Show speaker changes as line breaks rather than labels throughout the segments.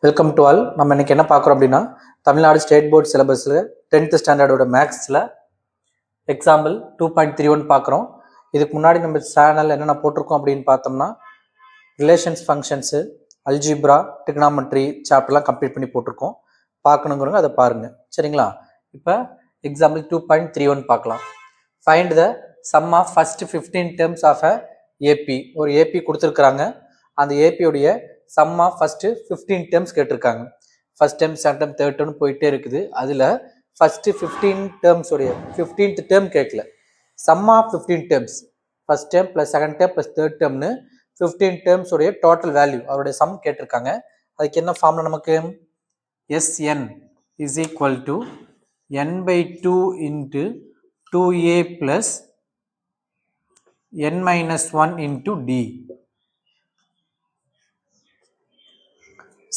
Welcome to all. நம்ம இன்னைக்கு என்ன பார்க்குறோம் அப்படின்னா, தமிழ்நாடு ஸ்டேட் போர்ட் சிலபஸில் 10th ஸ்டாண்டர்டோட மேக்ஸில் எக்ஸாம்பிள் 2.31 பார்க்குறோம். இதுக்கு முன்னாடி நம்ம சேனல் என்னென்ன போட்டிருக்கோம் அப்படின்னு பார்த்தோம்னா, ரிலேஷன்ஸ் ஃபங்க்ஷன்ஸு, அல்ஜிப்ரா, டிக்னாமெட்ரி சாப்டர்லாம் கம்ப்ளீட் பண்ணி போட்டிருக்கோம். பார்க்கணுங்கிறவங்க அதை பாருங்கள், சரிங்களா? இப்போ எக்ஸாம்பிள் 2.31 பார்க்கலாம். Find the sum of first 15 terms of a AP. ஒரு ஏபி கொடுத்துருக்குறாங்க. அந்த ஏபியோடைய சம் ஆஃப் ஃபர்ஸ்ட் 15 டேர்ம்ஸ் கேட்டிருக்காங்க. First term, second term, third term போயிட்டே இருக்குது. அதில் ஃபர்ஸ்ட் 15 டேர்ம்ஸ் உடைய 15th டேர்ம் கேட்கல. Sum of 15 terms, first term plus second term plus third டேர்ம்னு 15 டேர்ம்ஸ் உடைய டோட்டல் வேல்யூ அவருடைய சம் கேட்டிருக்காங்க. அதுக்கு என்ன ஃபார்ம்ல நமக்கு Sn is equal to n/2 into 2a plus n-1 into d.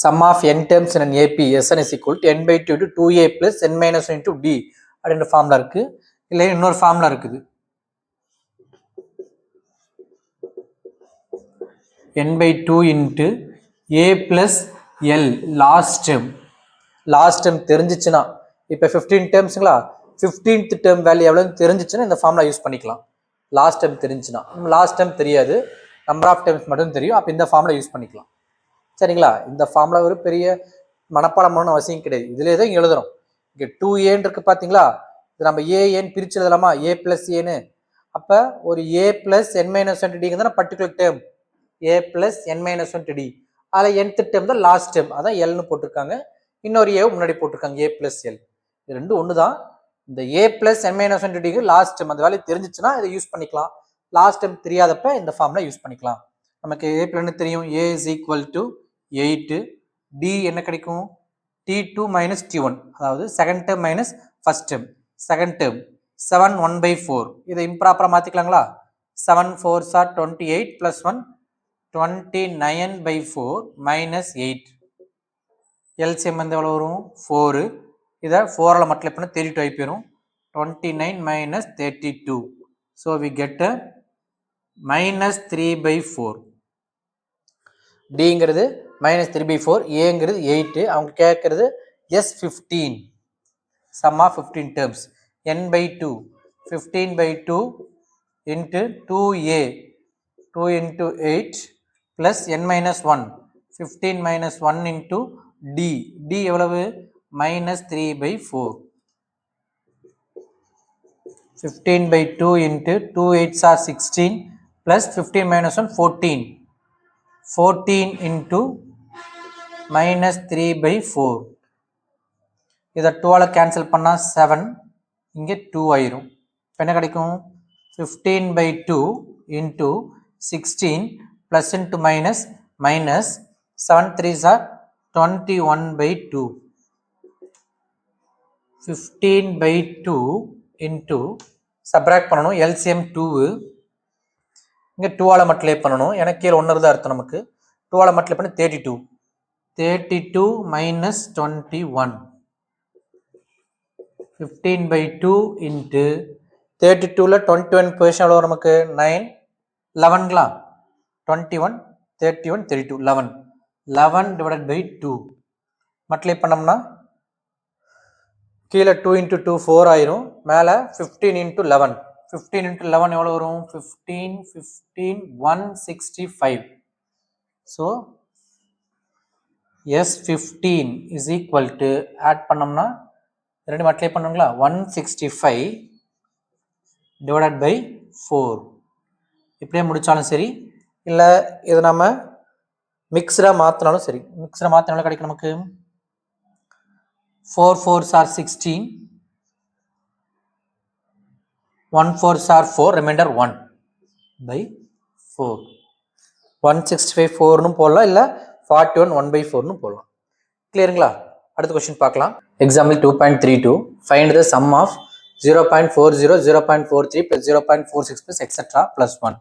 Sum of n terms in an AP Sn is equal to n/2 to 2a plus n-1 into d அப்படின்ற formula இருக்கு. இல்லை இன்னொரு formula இருக்குது, n/2 into a plus l last term. Last term தெரிஞ்சிச்சுன்னா, இப்போ 15 டேர்ம்ஸுங்களா, 15th term value எவ்வளோன்னு தெரிஞ்சிச்சுன்னா இந்த ஃபார்முலா யூஸ் பண்ணிக்கலாம். லாஸ்ட் டேர்ம் தெரிஞ்சுன்னா, லாஸ்ட் டேர்ம் தெரியாது, நம்பர் ஆஃப் டேர்ம்ஸ் மட்டும் தெரியும், அப்போ இந்த ஃபார்முலா யூஸ் பண்ணிக்கலாம். சரிங்களா? இந்த ஃபார்முலா ஒரு பெரிய மனப்பாடம் பண்ணணும் அவசியம் கிடையாது. இதிலே தான் இங்கே எழுதுறோம். இங்கே 2a இருக்கு பார்த்தீங்களா, இது நம்ம ஏன்னு பிரிச்சு எழுதலாமா, a பிளஸ் ஏன்னு. அப்போ ஒரு a பிளஸ் n-1 டிங்கிறத particular term a plus n-1 D. அதில் nth டேர்ம் தான் லாஸ்ட் டேர்ம், அதான் எல்னு போட்டிருக்காங்க. இன்னொரு ஏ முன்னாடி போட்டிருக்காங்க, a பிளஸ் எல். இது ரெண்டும் ஒன்று தான். இந்த a பிளஸ் n-1 டிக்கு லாஸ்ட் டேர்ம் அந்த வேல்யூ தெரிஞ்சிச்சுன்னா இதை யூஸ் பண்ணிக்கலாம். லாஸ்ட் டேர்ம் தெரியாதப்ப இந்த ஃபார்முலா யூஸ் பண்ணிக்கலாம். நமக்கு a பிளஸ் தெரியும், a is equal to 8, d என்ன கிடைக்கும், t2 மைனஸ் t1, அதாவது second term minus first term. Second term 7 1/4. இதை இம்ப்ராப்பராக மாற்றிக்கலாங்களா? 7 4s are 28 plus 1 29/4 minus 8. LCM வந்து எவ்வளோ வரும், 4. இதை 4ஆல் மல்டிப்ளை பண்ண 32 ஆகி போயிடும். 29 minus 32. So we get minus 3/4. டிங்கிறது மைனஸ் 3/4, ஏங்கிறது 8. அவங்க கேட்கறது S15, sum of 15 terms. n/2 15/2 into 2a 2 into 8 plus n-1 15 minus 1 into d. d எவ்வளவு, minus 3/4. 15/2 into 2 8s are 16 plus 15 minus 1 14. 14 into minus 3/4. இதை 2ஆல் கேன்சல் பண்ணால் 7, இங்கே 2 ஆயிரும். இப்போ என்ன கிடைக்கும், 15/2 into 16 plus into minus minus 7 3s are 21/2. 15/2 into subtract பண்ணணும், LCM 2. இங்கே 2ஆல் மல்டிப்ளை பண்ணணும், எனக்கு கீழே 1 தான் அர்த்தம். நமக்கு 2ஆல் மல்டிப்ளை பண்ணி 32. 32 மைனஸ் 21. 15/2 இன்ட்டு 32ல் 21 பொசிஷன் எவ்வளோ நமக்கு, 9 11ங்களா, 21 31 32 11. 11 டிவைடட் பை 2 மல்டிப்ளை பண்ணோம்னா கீழே 2 இன்ட்டு 2 4 ஆயிரும், மேலே 15 இன்ட்டு 11. 15 இன்ட்டு 11 எவ்வளோ வரும், 15 15 165. So S15 is equal to, add பண்ணோம்னா ரெண்டு மல்டிப்ளை பண்ணுங்களா, 165 டிவைடட் பை 4. இப்படியே முடித்தாலும் சரி, இல்லை இது நம்ம மிக்ஸ்டாக மாற்றினாலும் சரி. மிக்ஸ்டாக மாற்றினாலும் கிடைக்கும் நமக்கு 4 4s are 16, 1 4s are 4, reminder 1/4. 165 4னு போடலாம், இல்லை 41 1/4னு போடலாம். கிளியருங்களா? அடுத்த கொஸ்டின் பார்க்கலாம். Example 2.32. Find the sum of 0.40 0.43 + 0.46 + etcetera + 1.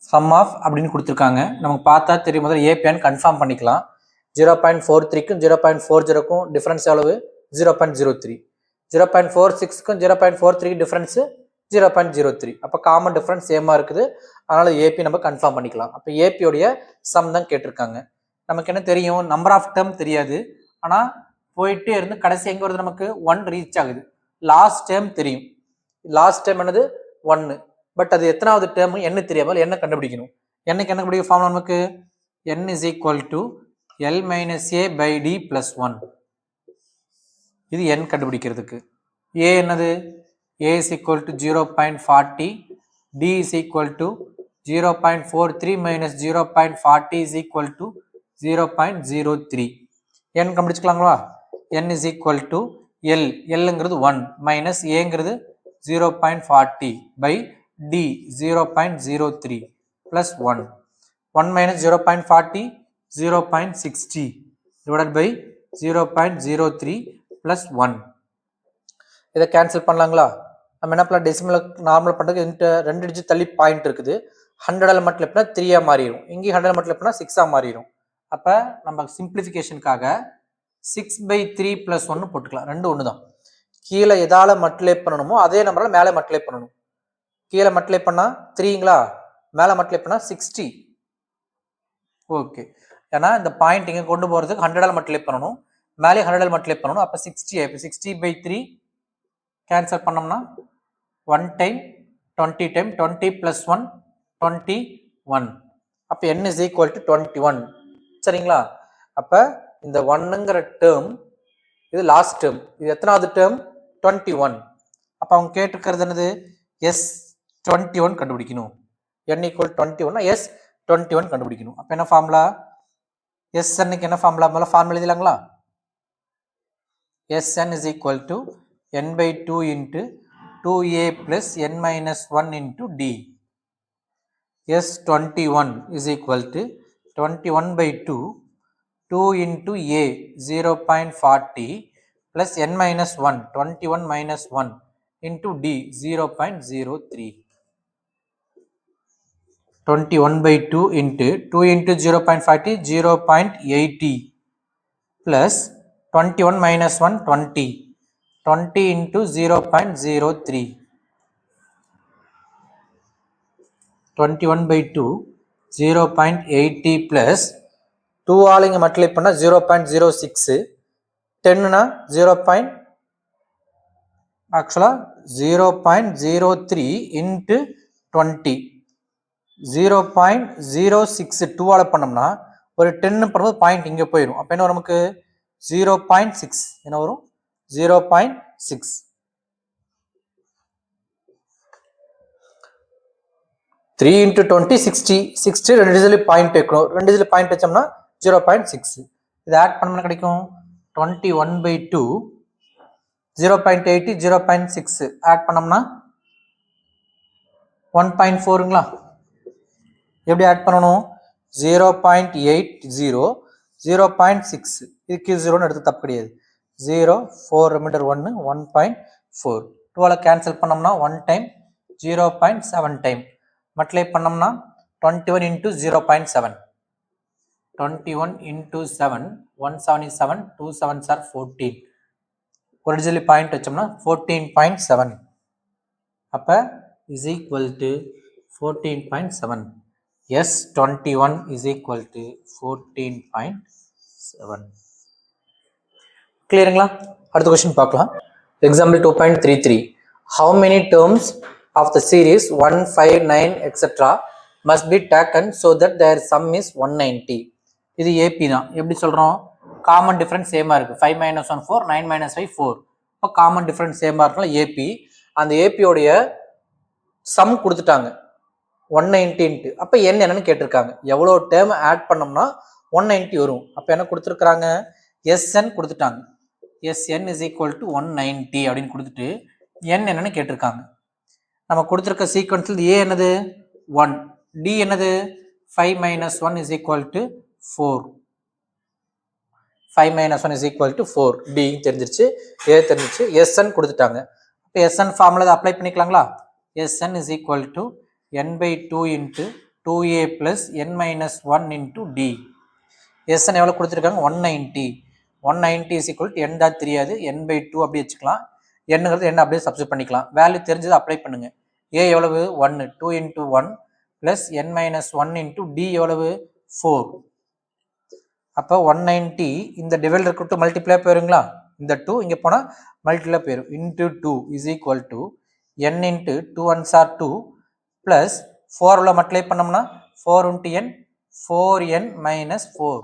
Sum of அப்படின்னு கொடுத்துருக்காங்க. நமக்கு பார்த்தா தெரியும், முதல்ல ஏபியான்னு கன்ஃபார்ம் பண்ணிக்கலாம். 0.43க்கும் 0.40க்கும் டிஃப்ரென்ஸ் எவ்வளவு, 0.03. 0.46க்கும் 0.43க்கு டிஃப்ரென்ஸு 0.03. அப்போ காமன் டிஃப்ரென்ஸ் சேமாக இருக்குது, அதனால் ஏபி நம்ம கன்ஃபார்ம் பண்ணிக்கலாம். அப்போ ஏபியோடைய சம் தான் கேட்டிருக்காங்க. நமக்கு என்ன தெரியும், நம்பர் ஆஃப் டேர்ம் தெரியாது. ஆனால் போயிட்டே இருந்து கடைசி எங்கே வருது, நமக்கு 1 ரீச் ஆகுது. லாஸ்ட் டேர்ம் தெரியும், லாஸ்ட் டேர்ம் என்னது 1, பட் அது எத்தனாவது டேர்ம் என்ன தெரியாமல் என்ன கண்டுபிடிக்கணும். என்னைக்கு என்ன கண்டுபிடிக்க ஃபார்முலா நமக்கு n is equal to L minus a by d plus 1. இது n கண்டுபிடிக்கிறதுக்கு. a என்னது, a is equal to 0.40, d is equal to 0.43 minus 0.40 is equal to 0.03. n கண்டுபிடிச்சுக்கலாங்களா. n is equal to L, Lங்கிறது 1 minus aங்கிறது 0.40 by d 0.03 plus 1. 1 minus 0.40, 0.60 divided by 0.03 plus 1. இதை cancel பண்ணலாங்களா. நம்ம என்ன பண்ணலாம், decimal normal பண்ணுறதுக்கு ரெண்டு digit தள்ளி point இருக்குது. 100 மட்டும் எப்படின்னா 3 மாறிடும், இங்கே 100 மட்டும் எப்படின்னா 6 மாறிடும். அப்போ நம்ம சிம்பிளிஃபிகேஷனுக்காக 6/3 + 1 போட்டுக்கலாம். ரெண்டு ஒன்று தான். கீழே எதால மல்டிப்ளை பண்ணணுமோ அதே நம்பரால் மேலே மல்டிப்ளை பண்ணணும். கீழே மல்டிப்ளை பண்ணால் 3ங்களா, மேலே மல்டிப்ளை பண்ணால் 60. ஓகே, ஏன்னா இந்த பாயிண்ட் இங்கே கொண்டு போகிறதுக்கு 100 மல்டிப்ளை பண்ணணும், மேலே 100 மல்டிப்ளை பண்ணணும். அப்போ 60 ஆயிடும். 60/3 கேன்சல் பண்ணோம்னா 1 டைம் 20 டைம் 20 + 1 21. அப்போ n is equal to 21. சரிங்களா. அப்போ இந்த 1ங்கிற டேர்ம் இது லாஸ்ட் டேர்ம், இது எத்தனாவது டேர்ம் 21. அப்போ அவங்க கேட்டிருக்கிறது என்னது, S21 கண்டுபிடிக்கணும். n equal 21 S21 கண்டுபிடிக்கணும். அப்போ என்ன ஃபார்முலா, Sn-க்கு என்ன ஃபார்முலா, முதல்ல formula எழுதிலாங்களா. Sn is equal to n/2 into 2a plus n minus 1 into d. S21 is equal to 21/2 2 into a 0.40 plus n minus 1 21 minus 1 into d 0.03. 21/2 into 2 into 0.40 0.80 plus 21 minus 1 20 into 0.03. 21/2 0.80 plus 2 all இங்கே multiply பண்ணால் 0.06, 10னா 0.03 into 20 0.06. 2 all பண்ணோம்னா ஒரு 10 பண்ணும்போது point இங்கே போயிடும். அப்போ என்ன வரும் நமக்கு 0.6, என்ன வரும் 0.6. 3 into 20 60, 60 ரெண்டு டிஜிட்ல பாயிண்ட் வைக்கணும், ரெண்டு டிஜிட்ல பாயிண்ட் வச்சோம்னா 0.6. இது ஆட் பண்ணோம்னா கிடைக்கும் 21/2 0.80 0.6 ஆட் பண்ணோம்னா 1.4ங்களா. எப்படி ஆட் பண்ணணும், 0.80 0.6, இதுக்கு 0ன்னு எடுத்து தப்பு கிடையாது. 0 4 ரிமைண்டர் 1 1.4. 2ஆல் கேன்சல் பண்ணோம்னா 1 டைம் 0.7 டைம் மல்டிப்ளை பண்ணோம்னா 21 into 0.7. 21 into 7 1 7 is 7, 2 7s are 14. ஒரு டிஜிட்ல பாயிண்ட் வச்சோம்னா 14.7. அப்போ is equal to 14.7. S21 is equal to 14.7. கிளியருங்களா. அடுத்த கொஸ்டின் பார்க்கலாம். Example 2.33. How many terms of the series 1 5 9 etc. must be taken so that their sum is 190. இது AP தான். எப்படி சொல்கிறோம், common difference சேமாக இருக்குது. 5 - 1 4, 9 - 5 4. இப்போ காமன் டிஃபரன்ஸ் சேமாக இருக்கனால AP. அந்த ஏபியோடைய சம் கொடுத்துட்டாங்க 190. அப்போ n என்னன்னு கேட்டிருக்காங்க. எவ்வளோ டேர்ம் ஆட் பண்ணோம்னா 190 வரும். அப்போ என்ன கொடுத்துருக்குறாங்க, SN கொடுத்துட்டாங்க. SN is equal to 190 அப்படின்னு கொடுத்துட்டு n என்னன்னு கேட்டிருக்காங்க. நம்ம கொடுத்துருக்க சீக்வன்ஸில் A என்னது 1, D என்னது 5 - 1 is equal to 4. 5 - 1 is equal to 4. D தெரிஞ்சிருச்சு, A தெரிஞ்சிருச்சு, SN கொடுத்துட்டாங்க. இப்போ SN ஃபார்முலா அப்ளை பண்ணிக்கலாங்களா. SN is equal to n/2 into 2a plus n minus 1 into d. SN எவ்வளோ கொடுத்துருக்காங்க 190. 190 is equal to n தான் தெரியாது, n/2 அப்படி வச்சுக்கலாம். என்னங்கிறது என்ன அப்படியே சப்ஸ்டிட் பண்ணிக்கலாம். வேல்யூ தெரிஞ்சது அப்ளை பண்ணுங்க. A எவ்வளவு 1, 2 into 1 plus n minus 1 into d எவ்வளவு 4. அப்போ 190 இந்த டிவைடர் இருக்கட்டும் மல்டிப்ளை போயிருங்களா, இந்த 2 இங்கே போனால் மல்டிப்ளை போயிடும். Into 2 is equal to n into 2 1s are 2 plus 4 உள்ள மல்டிப்ளை பண்ணோம்னா 4 இன்ட்டு n 4n மைனஸ் 4.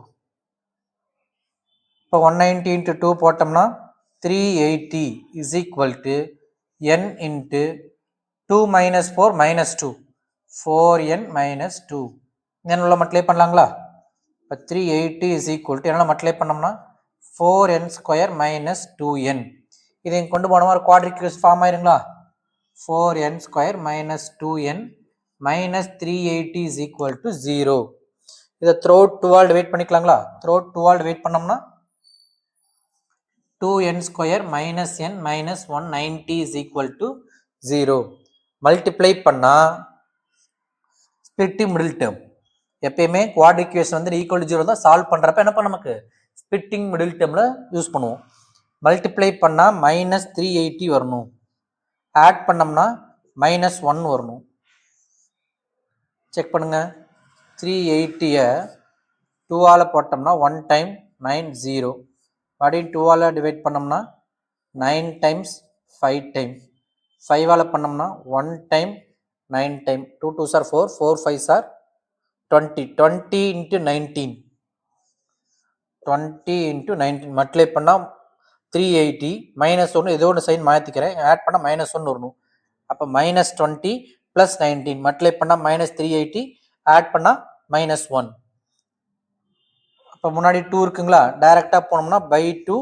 இப்போ 190 இன்ட்டு 2 போட்டோம்னா 380 is equal to n into 2 minus 4 minus 2 4n minus 2. n உள்ள மல்டிப்ளை பண்ணலாங்களா? இப்போ 380 இஸ் ஈக்குவல் டு என்னால் மல்டிப்ளை பண்ணோம்னா 4n ஸ்கொயர் மைனஸ் 2n. இதை கொண்டு போன மாதிரி குவாட்ரிக் ஃபார்ம் ஆயிருங்களா? 4n square minus 2n minus 380 is equal to 0. இதை த்ரோட் 2ஆல் டிவைட் பண்ணிக்கலாங்களா? த்ரோட் 2ஆல் டிவைட் பண்ணோம்னா 2n square minus n minus 190 is equal to 0. Multiply பண்ணால் ஸ்பிளிட்டிங் மிடில் டேர்ம். எப்பயுமே குவாட்ரிக் ஈக்குவேஷன் வந்து ஈக்குவல் டு 0 தான் சால்வ் பண்ணுறப்ப என்ன பண்ண நமக்கு ஸ்பிளிட்டிங் மிடில் டேர்மில் யூஸ் பண்ணுவோம். மல்டிப்ளை பண்ணால் மைனஸ் 380 வரணும், ஆட் பண்ணோம்னா மைனஸ் 1 வரணும். செக் பண்ணுங்க. 380 2ஆல் போட்டோம்னா 1 டைம் 9 0, மறுபடியும் 2ஆல் டிவைட் பண்ணோம்னா 9 டைம்ஸ் 5 டைம், 5ஆல் பண்ணோம்னா 1 time 9 time, 2 2s are 4, 4 5s are 20, 20 into 19, 20 into 19 multiply பண்ணால் 380 மைனஸ் 1 ஏதோ ஒன்று சைன் மாற்றிக்கிறேன், ஆட் பண்ணால் மைனஸ் 1 வரணும். அப்போ மைனஸ் 20 ப்ளஸ் 19 மல்டிப்ளை பண்ணால் மைனஸ் 380, ஆட் பண்ணால் மைனஸ் 1. அப்போ முன்னாடி 2 இருக்குங்களா, டைரெக்டாக போனோம்னா பை 2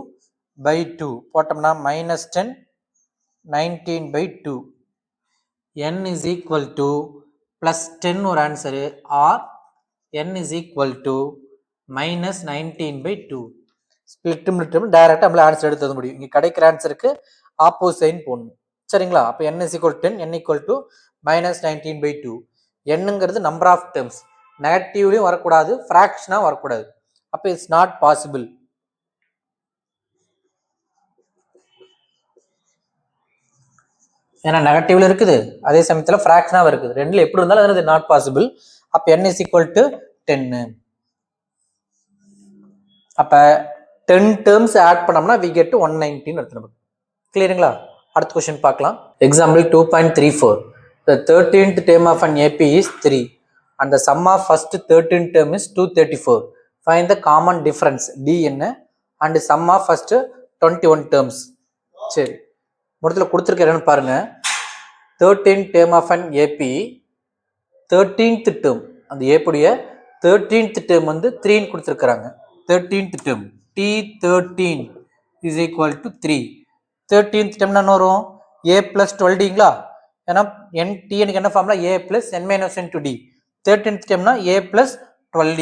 பை 2 போட்டோம்னா minus 10 19 by 2. n is equal to plus 10 ஒரு answer, or n is equal to minus 19 by 2. Split middle டைரக்டாக நம்மள ஆன்சர் எடுத்து தர முடியும். இங்கே கிடைக்கிற ஆன்சருக்கு ஆப்போசிட் சைன் போடணும். சரிங்களா? அப்போ n is equal to 10, n equal to minus 19 by 2. என்னங்கிறது நம்பர் ஆஃப் டேர்ம்ஸ், நெகட்டிவ்லையும் வரக்கூடாது, ஃப்ராக்ஷனாக வரக்கூடாது. அப்போ இட்ஸ் நாட் பாசிபிள். ஏன்னா நெகட்டிவ்ல இருக்குது, அதே சமயத்தில் ஃப்ராக்ஷனாக இருக்குது, ரெண்டில் எப்படி இருந்தாலும் அது நாட் பாசிபிள். அப்போ n is equal to 10. அப்போ 10 டேர்ம்ஸ் ஆட் பண்ணோம்னா we get to 190 எடுத்து. கிளியருங்களா? அடுத்த கொஸ்டின் பார்க்கலாம். Example 2.34. The 13th term of an AP is 3 and the sum of first 13th term is 234. Find the common difference D என்ன and sum of first 21 terms. சரி, முதல்ல கொடுத்துருக்கிறேன்னு பாருங்க. 13th term of an AP 13th term, அந்த ஏப்புடைய 13th term வந்து 3 கொடுத்துருக்குறாங்க. 13th term T13 is equal to 3. 13th term என்ன வரும்? A plus 12Dங்களா? ஏன்னா TN என்ன formula? A plus n minus n to D. 13th termனா A plus 12D.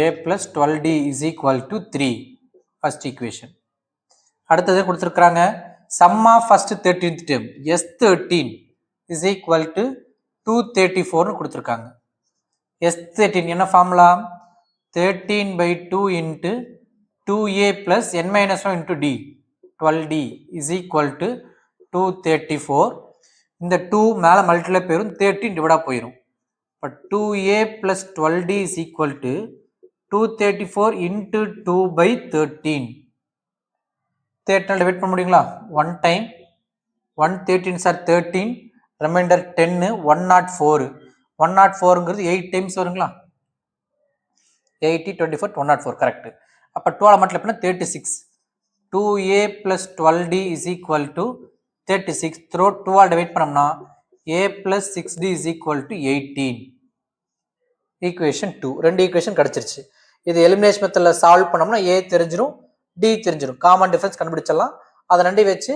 A plus 12D is equal to 3. First equation. அடுத்தது கொடுத்துருக்குறாங்க sum of first 13th term S13 is equal to 234 கொடுத்துருக்காங்க. S13 என்ன formula? 13 by 2 into 2A plus n minus 1 into D, 12D is equal to 234. இந்த 2 மேலே multiply போயிடும், 13 டிவைடாக போயிடும். இப்போ 2A plus 12D is equal to 234 into 2 by 13. 13 divide பண்ண முடியுங்களா? 1 time 1 13s are 13, remainder 10, 104. 104ங்கிறது 8 டைம்ஸ் வருங்களா? 80 24 104, கரெக்ட். அப்போ 12 மல்டிப்ளை பண்ணால் 36. 2A plus 12D is equal to 36. Through 2ஆல் டிவைட் பண்ணோம்னா A plus 6D is equal to 18. Equation 2. ரெண்டு equation கிடச்சிருச்சு. இது எலிமினேஷன் மெத்தடில் சால்வ் பண்ணோம்னா A தெரிஞ்சிடும், D தெரிஞ்சிடும். காமன் டிஃபரன்ஸ் கண்டுபிடிச்சிடலாம். அதை ரெண்டையும் வச்சு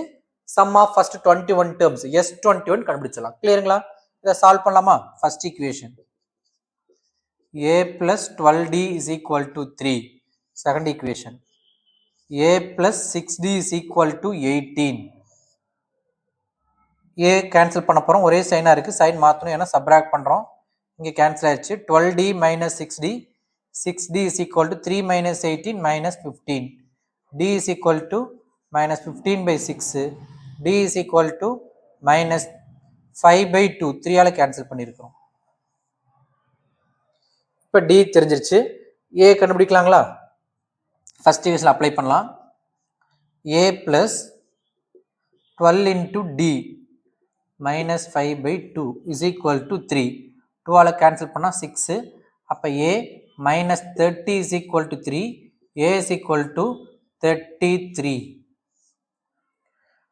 some of first 21 terms S21 கண்டுபிடிச்சிடலாம். கிளியருங்களா? இதை சால்வ் பண்ணலாமா? First equation A plus 12D is equal to 3. Second equation A plus 6D is equal to 18. A cancel பண்ண போகிறோம், ஒரே சைனாக இருக்குது, சைன் மாற்றணும், ஏன்னா சப்ராக்ட் பண்ணுறோம். இங்கே கேன்சல் ஆயிடுச்சு. 12D minus 6D, 6D is equal to 3 minus 18 minus 15. D is equal to minus 15 by 6. D is equal to minus 5 by 2. 3ஆல் cancel பண்ணியிருக்கிறோம். இப்போ D தெரிஞ்சிருச்சு. ஏ கண்டுபிடிக்கலாங்களா? ஃபர்ஸ்ட் ஈக்குவேஷன் அப்ளை பண்ணலாம். a plus 12 into d minus 5 by 2 is equal to 3. 2 ஆல cancel பண்ணா 6. அப்ப a minus 30 is equal to 3. a is equal to 33.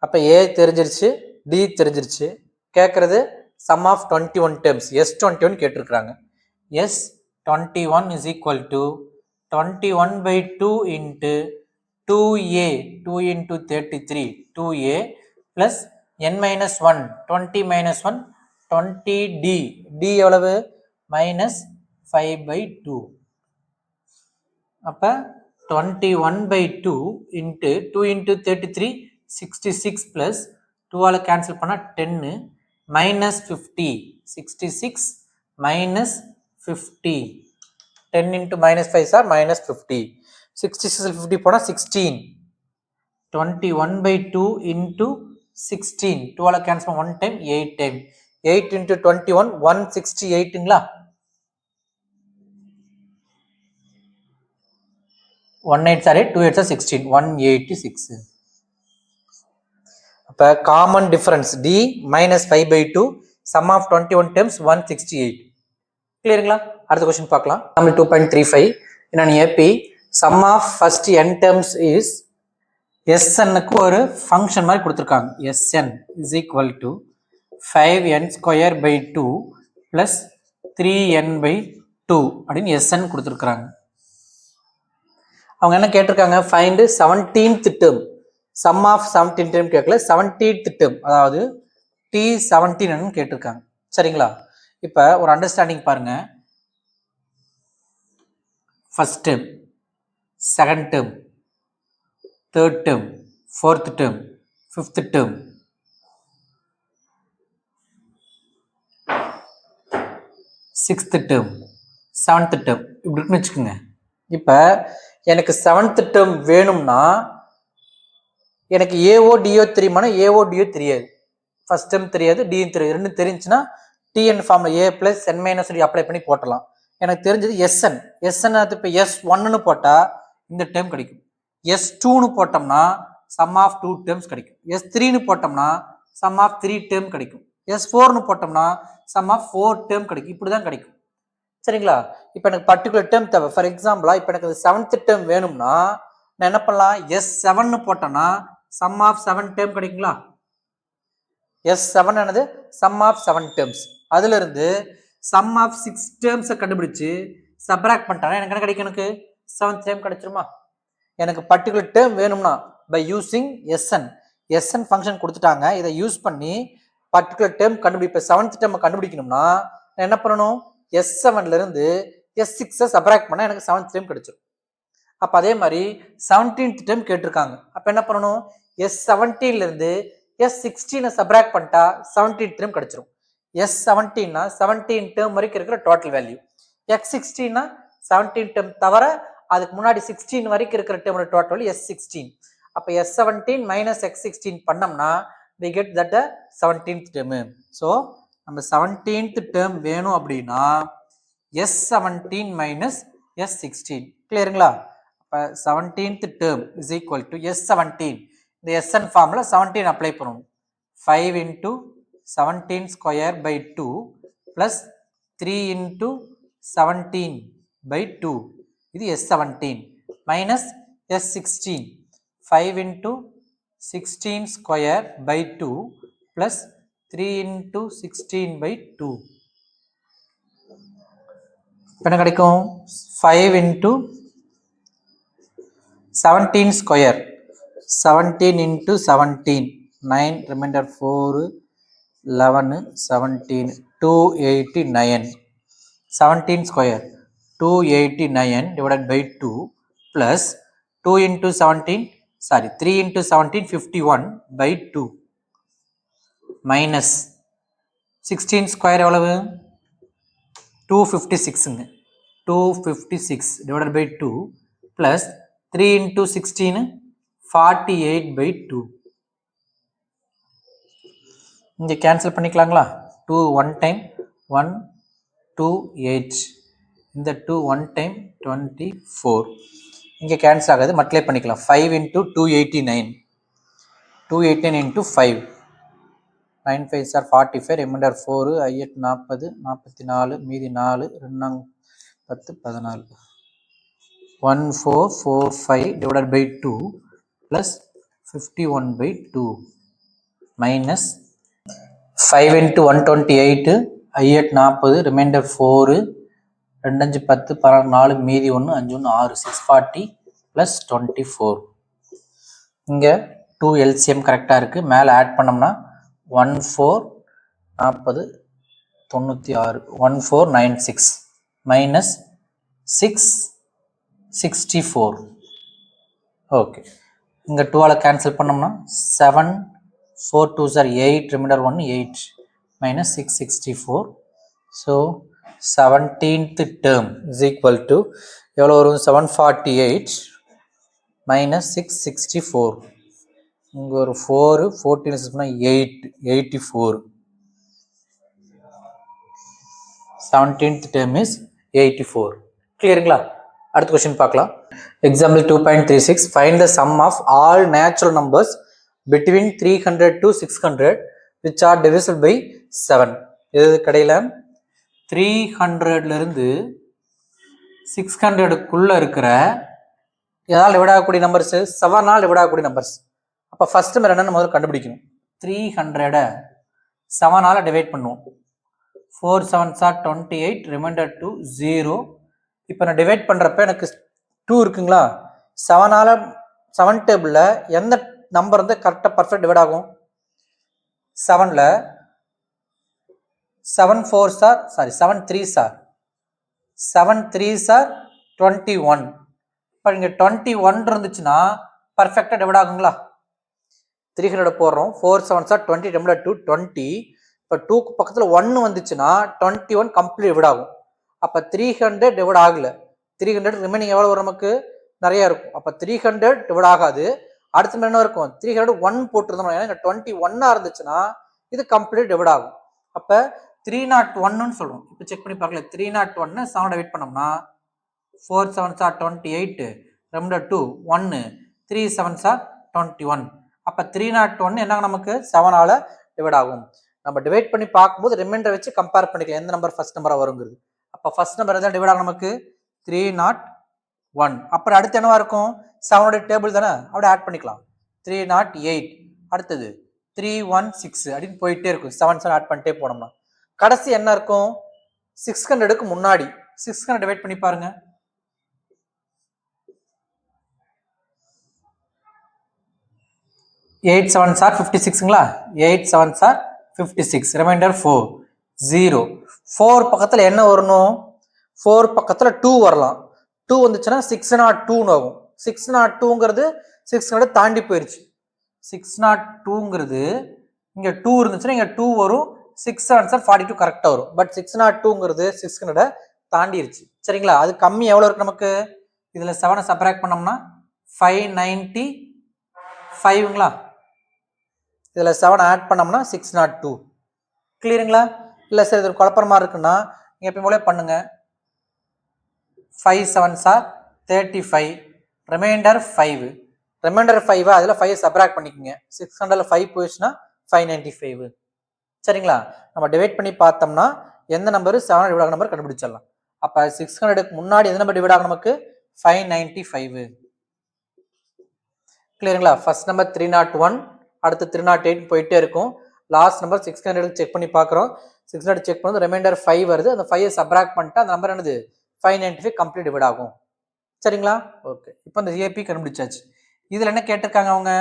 அப்ப a தெரிஞ்சிருச்சு, d தெரிஞ்சிருச்சு. கேட்கறது sum of 21 terms S21 கேட்டிருக்கிறாங்க. S21 is equal to 21 by 2 into 2a 2 into 33 2a plus n minus 1 20 minus 1 20d d எவ்வளவு minus 5 by 2. அப்ப 21 by 2 into 2 into 33 66 plus 2 ஆல cancel பண்ணா 10 minus 50 66 minus 50 10 into minus 5 are minus 50 66 50 போனா 16 21 by 2 into 16 2 ஆல cancel பண்ணா 1 time 8 time 8 into 21 168ங்களா 1 8 sorry 2 8 are 16 186. அப்ப common difference d minus 5 by 2 sum of 21 terms 168. கிளியருங்களா? அடுத்த question பார்க்கலாம். நம்ம 2.35 என்னன்னு AP sum of first n terms is Sn-க்கு ஒரு ஃபங்க்ஷன் மாதிரி கொடுத்துருக்காங்க. Sn is equal to 5n square by 2 plus 3n by 2 அப்படின்னு Sn கொடுத்துருக்காங்க. அவங்க என்ன கேட்டிருக்காங்க? Find 17th term sum of 17th term கேட்கல 17th term அதாவது T17 கேட்டிருக்காங்க. சரிங்களா? இப்ப ஒரு அண்டர்ஸ்டாண்டிங் பாருங்க. First term, second term, third term, fourth term, fifth term, sixth term, seventh term இப்படி இருக்குன்னு வச்சுக்கோங்க. இப்போ எனக்கு செவன்த் டேர்ம் வேணும்னா எனக்கு ஏஓ டிஓ தெரியுமானா ஏஓ டிஓ தெரியாது. ஃபர்ஸ்ட் டேர்ம் தெரியாது, டியும் தெரியாது. ரெண்டும் தெரிஞ்சுன்னா டிஎன் ஃபார்ம்ல ஏ பிளஸ் என் மைனஸ் அப்ளை பண்ணி போட்டலாம். எனக்கு தெரிஞ்சது எஸ்என். எஸ்என் இப்போ S1ன்னு போட்டால் இந்த டேர்ம் கிடைக்கும். S2ன்னு போட்டோம்னா சம் ஆஃப் 2 டேர்ம்ஸ் கிடைக்கும். S3ன்னு போட்டோம்னா சம் ஆஃப் 3 டேர்ம் கிடைக்கும். S4ன்னு போட்டோம்னா சம் ஆஃப் 4 டேர்ம் கிடைக்கும். இப்படி தான் கிடைக்கும். சரிங்களா? இப்போ எனக்கு பர்டிகுலர் டேர்ம் தேவை. ஃபார் எக்ஸாம்பிளா இப்போ எனக்கு செவன்த் டேர்ம் வேணும்னா நான் என்ன பண்ணலாம்? S7ன்னு போட்டோம்னா சம் ஆஃப் 7 டேர்ம் கிடைக்குங்களா? S7 ஆனது சம் ஆஃப் 7 டேர்ம்ஸ். அதுல இருந்து சம் ஆஃப் 6 டேர்ம்ஸை கண்டுபிடிச்சு சப்ராக்ட் பண்ணிட்டானா எனக்கு என்ன கிடைக்கும்? எனக்கு 7th டேர்ம் கிடைச்சிருமா? எனக்கு பர்டிகுலர் டேர்ம் வேணும்னா பை யூசிங் எஸ்என் ஃபங்க்ஷன் கொடுத்துட்டாங்க. இதை யூஸ் பண்ணி பர்டிகுலர் டேர்ம் கண்டுபிடிப்பேன். 7th டேர்ம் கண்டுபிடிக்கணும்னா நான் என்ன பண்ணணும்? S7ல இருந்து S6 சப்ராக்ட் பண்ணா எனக்கு 7th டேர்ம் கிடைச்சிடும். அப்ப அதே மாதிரி 17th டேர்ம் கேட்டிருக்காங்க. அப்ப என்ன பண்ணணும்? S17ல இருந்து S16 சப்ராக்ட் பண்ணிட்டா 17th டேர்ம் கிடைச்சிரும். S17னா 17 டேர்ம் வரைக்கும் இருக்கிற டோட்டல் வேல்யூ. X16னா 17 டேர்ம் தவிர அதுக்கு முன்னாடி 16 வரைக்கும் இருக்கிற டேர்மோட டோட்டல் S16. அப்ப S17 minus X16 பண்ணோம்னா we get that 17th term. So நம்ம 17th term வேணும் அப்படின்னா S17 minus S16. கிளியருங்களா? அப்ப 17th term is equal to S17. இந்த SN ஃபார்ம்ல 17 அப்ளை பண்ணணும். 5 into 17 square by 2 plus 3 into 17 by 2 இது S17 minus S16 5 into 16 square by 2 plus 3 into 16 by 2 என்ன கிடைக்கும்? 5 into 17 square 17 into 17 9 remainder 4 11 17 289 17 square 289 divided by 2 plus 2 into 17 sorry 3 into 17 51 by 2 minus 16 square எவ்வளவு? 256 256 divided by 2 plus 3 into 16 48 by 2 இங்க cancel பண்ணிக்கலாங்களா? 2 1 time 1 2 8 இந்த 2 1 time 24. இங்கே cancel ஆகாது, multiply பண்ணிக்கலாம். 5 into 289. 289 into 5. 9 5 are 45, remainder 4, I 8 40, 44, மீதி 4, 2 10 14. 1445 divided by 2 plus 51 by 2 minus 5 into 128, I 8 40, remainder 4, 2 5 10 14, மீதி 1 5 1 6, 640 plus 24. இங்கே 2 LCM கரெக்டாக இருக்குது. மேலே ஆட் பண்ணோம்னா 14 40 96 1496 minus 664. ஓகே, இங்கே 2ஆல் கேன்சல் பண்ணோம்னா 7 4 2s are 8, remainder 1 8 minus 664. So 17th term is equal to எவ்வளோ வரும்? 748 minus 664. இங்கே ஒரு 4 14 8 84. 17th term is 84. கிளியருங்களா? அடுத்த கொஸ்டின் பார்க்கலாம். Example 2.36. Find the sum of all natural numbers between 300 to 600 which are divisible by 7. இது கடையில் 300லேருந்து 600க்குள்ளே இருக்கிற எதால் டிவைட் ஆகக்கூடிய நம்பர்ஸ் 7ஆல் டிவைட் ஆகக்கூடிய நம்பர்ஸ். அப்போ ஃபர்ஸ்ட் நம்ம என்னென்னு முதல்ல கண்டுபிடிக்கணும். 300 7ஆல் டிவைட் பண்ணுவோம். 4 7s are 28, remainder 2 0. இப்போ நான் டிவைட் பண்ணுறப்ப எனக்கு 2 இருக்குங்களா? 7ஆல் 7 டேபிளில் எந்த நம்பர் வந்து கரெக்டாக பர்ஃபெக்ட் டிவைட் ஆகும்? 7ல் 7 4s are 7 3s are 21. இப்போ இங்கே 21 இருந்துச்சுன்னா பர்ஃபெக்டாக டிவைட் ஆகுங்களா? 300 போடுறோம். 4 7s are 20, remainder 2 20. இப்போ 2க்கு பக்கத்தில் 1 வந்துச்சுன்னா 21 கம்ப்ளீட் டிவைட் ஆகும். அப்போ 300 டிவைட் ஆகலை. 300 ரிமைனிங் எவ்வளோ வரும்? நமக்கு நிறையா இருக்கும். அப்போ 300 டிவைட் ஆகாது. அடுத்த மாதிரி என்ன இருக்கும்? 301 போட்டுருந்தோம். ஏன்னா 21 இருந்துச்சுன்னா இது கம்ப்ளீட் டிவைட் ஆகும். அப்போ 301 சொல்லுவோம். இப்போ செக் பண்ணி பார்க்கல. 301 7 டிவைட் பண்ணோம்னா 4 7s are 28, remainder 2 1, 3 7s are 21. அப்போ 301 என்ன நமக்கு 7ஆல் டிவைட் ஆகும். நம்ம டிவைட் பண்ணி பார்க்கும்போது ரிமைண்டர் வச்சு கம்பேர் பண்ணிக்கலாம் எந்த நம்பர் ஃபர்ஸ்ட் நம்பராக வருங்கிறது. அப்போ ஃபர்ஸ்ட் நம்பர் எதாவது டிவைட் ஆகும் நமக்கு 301. அப்புறம் அடுத்து என்னவா இருக்கும்? 7 டேபிள் தானே, அப்படியே ஆட் பண்ணிக்கலாம். 308, அடுத்தது 316 அப்படின்னு போயிட்டே இருக்கும். 7 7 ஆட் பண்ணிட்டே போனோம்னா கடைசி என்ன இருக்கும்? 600க்கு முன்னாடி 600 டிவைட் பண்ணி பாருங்க. 8 7s are 56ங்களா? 8 7s are 56, remainder 4 0. 4 பக்கத்தில் என்ன வரணும்? 4 பக்கத்தில் 2 வரலாம். 2 வந்துச்சுன்னா 602 ஆகும். 602ங்கிறது 600 தாண்டி போயிடுச்சு. 602ங்கிறது இங்கே 2 இருந்துச்சுன்னா இங்கே 2 வரும். 6 7s are 42 கரெக்டாக வரும். பட் 602ங்கிறது 600 தாண்டிடுச்சு. சரிங்களா? அது கம்மி எவ்வளோ இருக்கு நமக்கு? இதில் 7 சப்ராக்ட் பண்ணோம்னா 595ங்களா? இதில் 7 ஆட் பண்ணோம்னா 602. கிளியருங்களா? இல்லை சார் இது குழப்பமா இருக்குன்னா நீங்கள் எப்பயும் போல பண்ணுங்க. 5 7s are 35, remainder 5. ரிமைண்டர் 5 அதில் 5 சப்ராக்ட் பண்ணிக்கோங்க. 600ல் 5 போயிடுச்சுன்னா 595. சரிங்களா? நம்ம டிவைட் பண்ணி பார்த்தோம்னா எந்த நம்பர் 7 டிவைட் ஆகிற நம்பர் கண்டுபிடிச்சிடலாம். அப்போ 600க்கு முன்னாடி எந்த நம்பர் டிவைட் ஆகும் நமக்கு? 595. கிளியருங்களா? ஃபர்ஸ்ட் நம்பர் 301, அடுத்து 308 போயிட்டே இருக்கும். லாஸ்ட் நம்பர் 600 செக் பண்ணி பார்க்குறோம். 600 செக் பண்ணுறது ரிமைண்டர் 5 வருது. அந்த 5 சப்ராக்ட் பண்ணிட்டு அந்த நம்பர் என்னது? 595 கம்ப்ளீட் டிவைட் ஆகும். சரிங்களா? ஓகே, இப்போ இந்த ஏபி கண்டுபிடிச்சாச்சு. இதில் என்ன கேட்டிருக்காங்க அவங்க?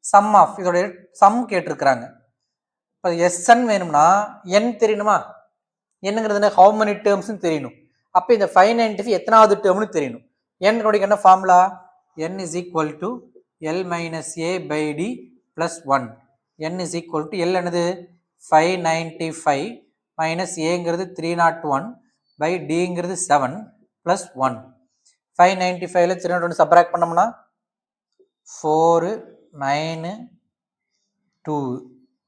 சம் ஆஃப் இதோடைய சம் கேட்டிருக்கிறாங்க. இப்போ எஸ்என் வேணும்னா என் தெரியணுமா? என்னங்கிறது ஹவு மெனி டேர்ம்ஸ்னு தெரியணும். அப்போ இந்த 595 எத்தனாவது டேர்ம்னு தெரியணும். என்னுடைய என்ன formula? n is equal to L minus A by D plus 1. n is equal to L என்னது? 595 minus Aங்கிறது 301 by Dங்கிறது 7 plus 1. 595ல் 301 சப்ராக்ட் பண்ணோம்னா 492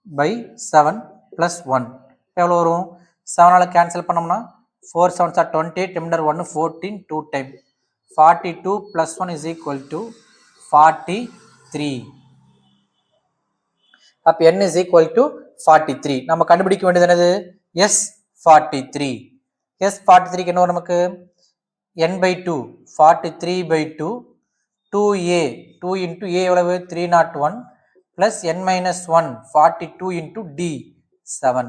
by 7 plus 1 எவ்வளோ வரும்? 7ஆல் கேன்சல் பண்ணோம்னா 4 7s are 28, remainder 1 14, 2 time 42 plus 1 is equal to 43. அப்ப n is equal to 43. நம்ம கண்டுபிடிக்க வேண்டியது என்னது? S 43. S 43 என்ன வரும் நமக்கு? n by 2 43 by 2 2a 2 into a எவ்வளவு? 301 plus n minus 1 42 into d 7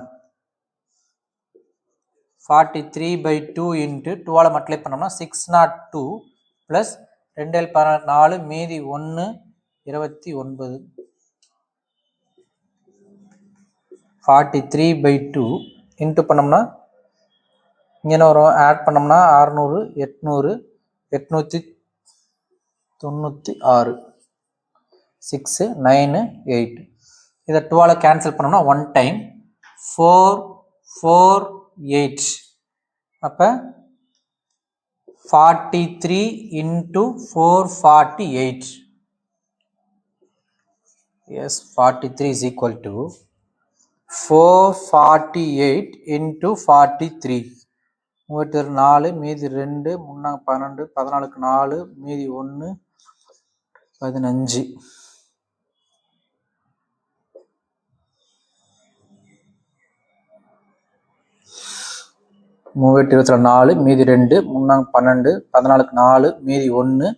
43 by 2 into 2 multiply பண்ணோம்னா 602 plus 2 4 மீதி 1 29 43 by 2 into பண்ணோம்னா இங்கே என்ன வரும்? ஆட் பண்ணோம்னா 600 800 896 6 9 8 இதை 2 கேன்சல் பண்ணோம்னா 1 டைம் 4 4 8 அப்போ 43 into 448. Yes, 43 is equal to 448 into 43. 4 மீதி 2 3 12 14 4 மீதி 1 15. 4 மீதி 2 3 12 14 4 மீதி 1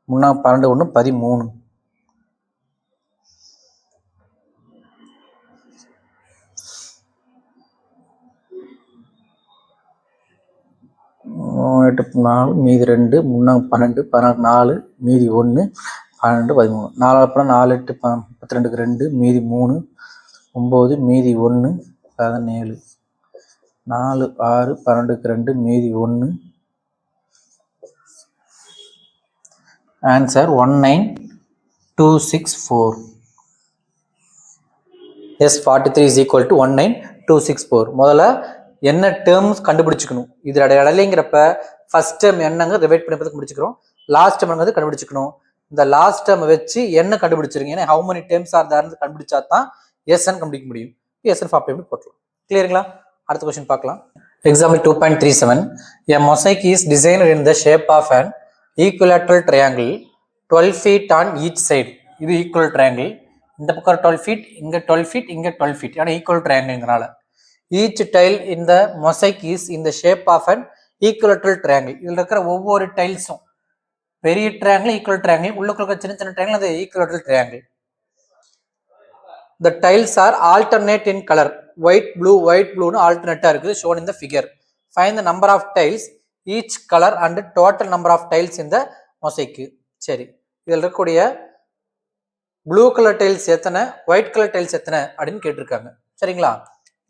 3 12 1 13. மீதி 2 3 12 14 4 மீதி 1 12 13. 4 அப்புறம் 4 8 32 2 மீதி 3 9 மீதி 1 17. 4 6 12 2 மீதி 1. Answer 19264. S 43 is equal to 19264. முதல்ல என்ன டேர்ம்ஸ் கண்டுபிடிச்சிக்கணும். இதில் இடையிலங்கிறப்ப ஃபர்ஸ்ட் டேர்ம் என்னங்க டிவைட் பண்ணி கண்டுபிடிச்சிக்கிறோம். லாஸ்ட் டேர்ம் என்னது கண்டுபிடிச்சிக்கணும். இந்த லாஸ்ட் டேர்ம் வச்சு என்ன கண்டுபிடிச்சிருங்க. ஏன்னா ஹவு மெனி டேர்ம்ஸ் ஆர் தேர்னு கண்டுபிடிச்சா தான் எஸ்என் கண்டுபிடிக்க முடியும். எஸ்என் ஃபார்ம் எப்படி போட்டலாம். கிளியருங்களா? அடுத்த கொஸ்டின் பார்க்கலாம். Example 2.37. A mosaic is designed in the shape of an equilateral triangle 12 feet on each side. இது ஈக்குவல் ட்ரையாங்கிள். இந்த பக்கம் 12 feet, இங்க 12 feet, இங்க 12 feet. ஆனால் equal ட்ரையாங்கிள்ங்கனால each tile in the mosaic is in the shape of an equilateral triangle. இதில் இருக்கிற ஒவ்வொரு டைல்ஸும் பெரிய ட்ரையாங்கிள் ஈக்குவல் ட்ரையாங்கிள், உள்ளுக்குள்ள சின்ன சின்ன ட்ரையாங்கிள் அது equilateral triangle. The tiles are alternate in color. White blue னு alternate இருக்குது shown in the figure. Find the number of tiles each color and total number of tiles in the mosaic. சரி, இதில் இருக்கக்கூடிய blue colour tiles எத்தனை, white colour tiles எத்தனை அப்படின்னு கேட்டிருக்காங்க. சரிங்களா?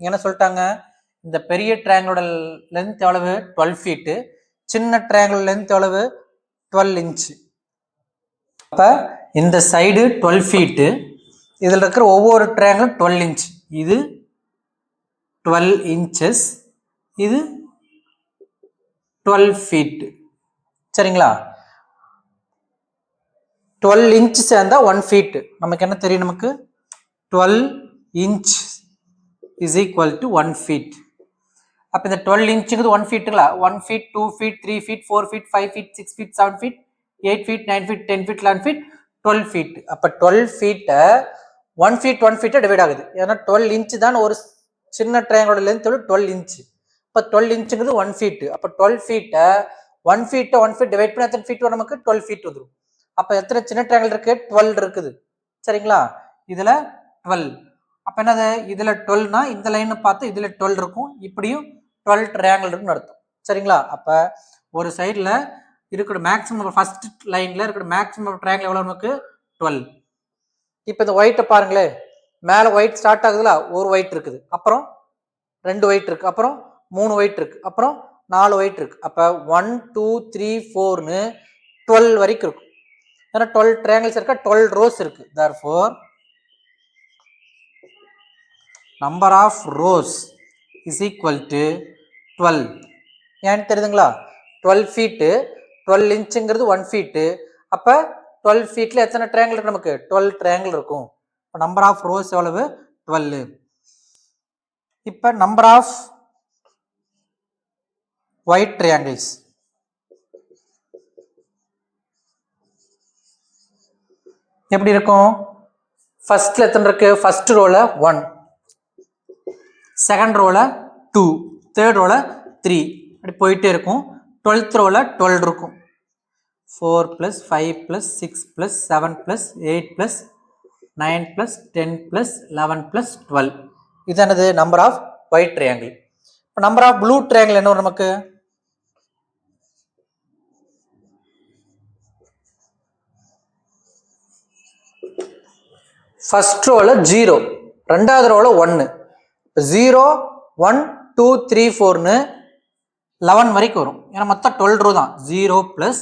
என்ன சொல்லிட்டாங்க, இந்த பெரிய ட்ரையாங்கிளோட லென்த் எவ்வளவு 12 feet, சின்ன ட்ரையாங்கிள் லென்த் எவ்வளவு 12 inch. அப்ப இந்த சைடு 12 feet, இதில் இருக்கிற ஒவ்வொரு ட்ரையாங்கிளும் 12 inch. இது 12 inches, இது 12 feet. சரிங்களா? 12 inch சேர்ந்தா 1 feet. நமக்கு என்ன தெரியும், நமக்கு 12 inch is equal to 1 feet. அப்ப இந்த 12 inchங்கிறது 1 feetங்களா? 1 feet, 2 feet, 3 feet, 4 feet, 5 feet, 6 feet, 7 feet, 8 feet, 9 feet, 10 feet, 11 feet, 12 feet. அப்ப 12 feet 1 feet 1 feet டிவைட் ஆகுது. ஏன்னா 12 inch தான் ஒரு சின்ன ட்ரையாங்கிளோட லென்த் 12 inch. அப்ப 12 inchங்கிறது 1 feet. அப்ப 12 feet 1 feet 1 feet டிவைட் பண்ணா எத்தனை feet வரும்? நமக்கு 12 feet வந்துரும். அப்ப எத்தனை சின்ன ட்ரையாங்கிள் இருக்கு? 12 இருக்குது. சரிங்களா? இதுல 12. அப்ப என்னது, இதுல 12னா இந்த லைன் பார்த்து இதுல 12 இருக்கும், இப்படியும் 12 ட்ரையாங்கிள் இருக்குன்னு அர்த்தம். சரிங்களா? அப்ப ஒரு சைடுல இருக்கிற மேக்ஸிமம் ஃபர்ஸ்ட் லைன்ல இருக்கிற மேக்ஸிமம் ட்ரையாங்கிள் எவ்வளவு? நமக்கு 12. இப்ப இந்த ஒயிட்டை பாருங்களேன், மேல ஒயிட் ஸ்டார்ட் ஆகுதுல, ஒரு ஒயிட் இருக்குது, அப்புறம் 2 ஒயிட் இருக்கு, அப்புறம் 3 ஒயிட் இருக்கு, அப்புறம் 4 ஒயிட் இருக்கு. அப்ப 1 2 3 4னு 12 வரைக்கும் இருக்கும். ஏன்னா 12 triangles இருக்கா, 12 rows இருக்கு. Therefore number of rows is equal to 12. ஏன்னு தெரியுதுங்களா? 12 feet 12 inchங்கிறது 1 feet. அப்ப 12 feetல எத்தனை triangle இருக்கு? நமக்கு 12 triangle இருக்கும். number of rows எவ்வளவு? 12. இப்ப number of white triangles. எப்படி இருக்கும்? ஃபர்ஸ்ட்ல எத்தனை இருக்கு? ஃபர்ஸ்ட் ரோல 1, செகண்ட் ரோல 2, தேர்ட் ரோல 3, அப்படி போயிட்டே இருக்கும். 12th ரோல 12 இருக்கும். 4 plus 5 plus 6 plus 7 plus 8 plus 9 plus 10 plus 11 plus 12. இது என்னது? Number of white triangle. இப்போ நம்பர் ஆஃப் ப்ளூ ட்ரையாங்கிள் என்ன வரும் நமக்கு? ஃபர்ஸ்ட் ரோல 0, ரெண்டாவது ரோல 1. 0 1 2 3 4ன்னு 11 வரைக்கும் வரும். ஏன்னா மொத்தம் 12 ரோ தான். 0 plus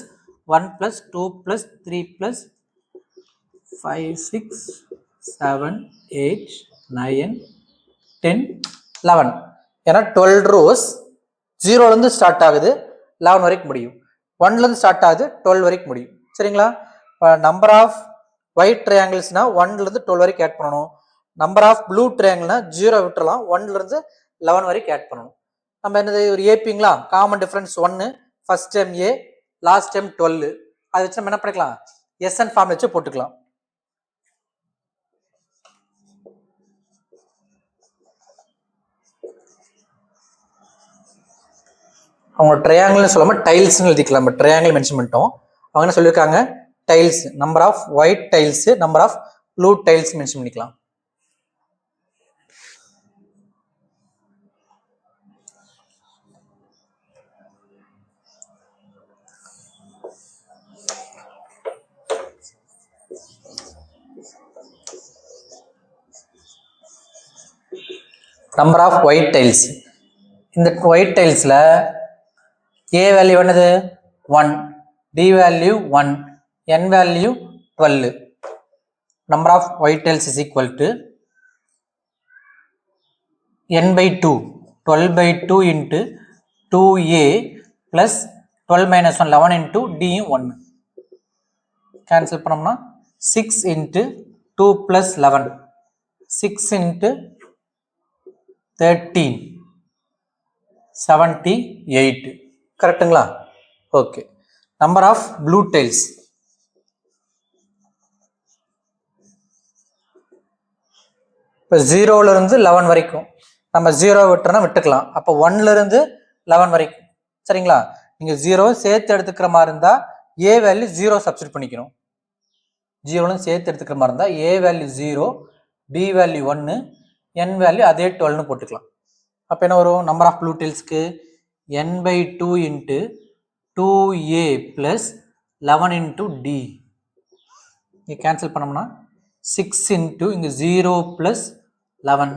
1 plus 2 plus 3 plus 5 6 7 8 9 10 11. ஏன்னா 12 ரோஸ் 0லேருந்து ஸ்டார்ட் ஆகுது, 11 வரைக்கும் முடியும். 1லேருந்து ஸ்டார்ட் ஆகுது, 12 வரைக்கும் முடியும். சரிங்களா? இப்போ நம்பர் ஆஃப் ஒயிட் ட்ரையாங்கிள்ஸ்னா 1லேருந்து 12 வரைக்கும் ஆட் பண்ணணும். நம்பர் ஆஃப் ப்ளூ ட்ரையாங்கிள்னா 0 விட்டுறலாம், 1லேருந்து 11 வரைக்கும் ஆட் பண்ணணும். நம்ம என்னது ஒரு ஏபிங்களா? காமன் டிஃபரன்ஸ் 1, ஃபர்ஸ்ட் டைம் ஏ, லாஸ்ட் டைம் 12. அதை வச்சு நம்ம என்ன பண்ணிக்கலாம்? எஸ்என் ஃபார்ம் வச்சு போட்டுக்கலாம். அவங்க ட்ரையாங்கிள்னு சொல்லாமல் டைல்ஸ்னு எழுதிக்கலாம். நம்ம ட்ரையாங்கிள் மென்ஷன் பண்ணிட்டோம். அவங்க என்ன சொல்லியிருக்காங்க? Tiles, number of white tiles, number of blue tiles mention பண்ணிக்கலாம். Number of white tiles. இந்த ஒயிட் டைல்ஸ்ல ஏ வேல்யூ என்னது? 1, D value 1, n value 12. Number of white tiles is equal to n by 2, 12 by 2 into 2a plus 12 minus 1, 11 into d 1. Cancel பண்ணோம்னா 6 into 2 plus 11, 6 into 13, 78. கரெக்டுங்களா? Okay. Number of blue tiles. இப்போ 0லேருந்து 11 வரைக்கும் நம்ம 0 விட்டுறோன்னா விட்டுக்கலாம். அப்போ 1லேருந்து 11 வரைக்கும். சரிங்களா? நீங்கள் 0 சேர்த்து எடுத்துக்கிற மாதிரி இருந்தால் ஏ வேல்யூ 0 சப்ஸ்டிட் பண்ணிக்கணும். 0லேருந்து சேர்த்து எடுத்துக்கிற மாதிரி இருந்தால் A value 0, D value 1, n value அதே 12ன்னு போட்டுக்கலாம். அப்போ என்ன வரும்? நம்பர் ஆஃப் ப்ளூ டைல்ஸ்க்கு n by 2 into 2a plus 11 into d. இங்கே கேன்சல் பண்ணோம்னா 6 into இங்கே 0 plus 11,